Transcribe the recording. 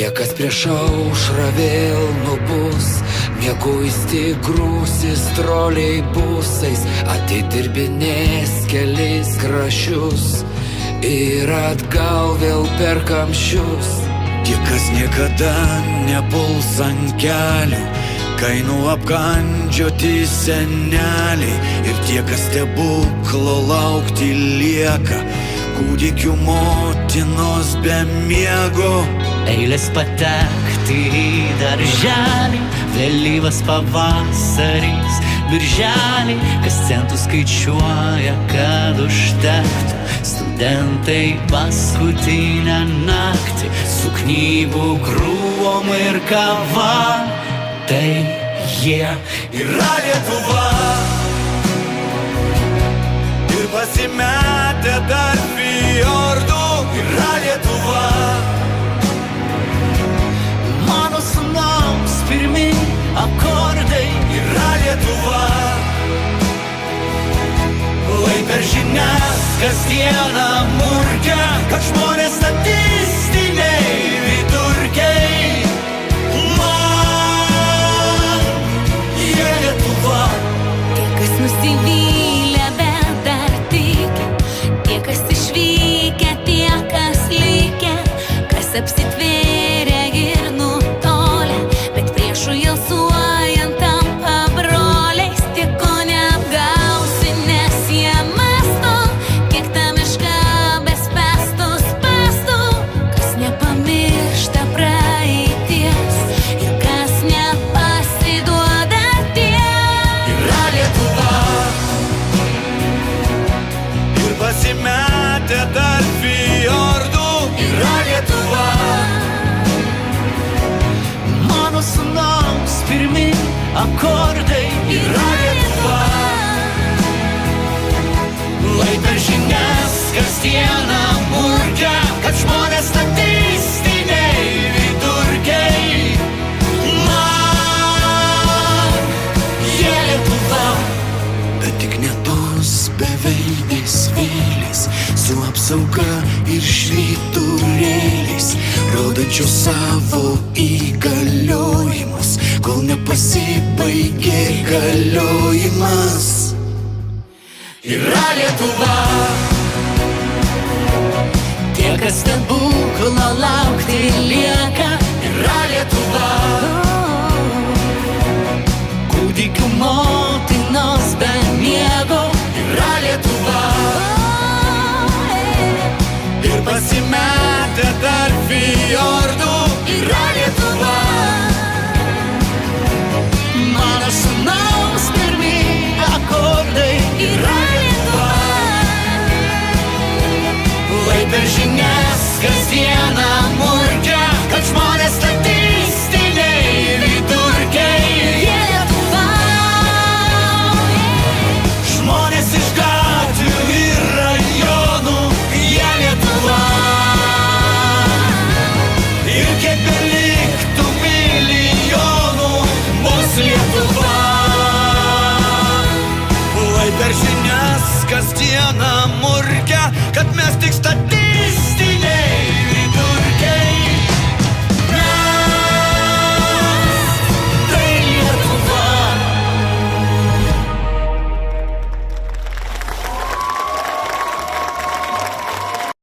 Tie, kas prieš aušrą vėl nubus, mieguisti grūsis troleibusais, atidirbinės kelis grašius ir atgal vėl per kamščius. Tie, kas niekada nepuls ant kelių, kainų apkandžioti seneliai, ir tie, kas stebuklo laukti lieka, kūdikių motinos be miego. Eilės patekti į darželį, vėlyvas pavasaris, birželį, kas centus skaičiuoja, kad užtektų. Studentai paskutinę naktį su knygų krūvom ir kava. Tai jie yra Lietuva ir pasimetę dar fjordų. Yra Lietuva, mano sūnaus pirmi akordai. yra Lietuva, lai per žinias kasdieną murkia, kad žmonės statistiniai vidurkiai. Man jie Lietuva. Tie, kas nusivylę, bet dar tiki, tie, kas išvykę, tie, kas likę, kas apsitvėrė ir nutolę, bet priešų alsuojant tampa broliais. Tie, ko neapgausi, nes jie mąsto, kiek ta miška be spęstų, kas nepamiršta praeities ir kas nepasiduoda tiem. Yra Lietuva ir pasimetę dar fjordų. Yra Lietuva, Mano sūnaus pirmi akordai. yra Lietuva, lai per žinias kasdieną murkia, kad žmonės statistiniai vidurkiai. Man jie Lietuva. Bet tik ne tos beveidės vėlės su apsauga ir švyturėliais, rodančios savo įgaliojimus, kol nepasibaigė galiojimas. Yra Lietuva, Tie, kas stebuklo laukti lieka. yra Lietuva, Kūdikių motinos be miego. yra Lietuva ir pasimetę dar fjordų. Yra Lietuva, Mano sūnaus pirmi akordai. yra Lietuva, lai per žinias kasdieną murkia, kad žmonės statistiniai vidurkiai. Jie Lietuva, Žmonės iš gatvių ir rajonų. Jie Lietuva, ir kiek beliktų milijonų, bus Lietuva, lai per žinias kasdieną murkia, kad mes tik statysime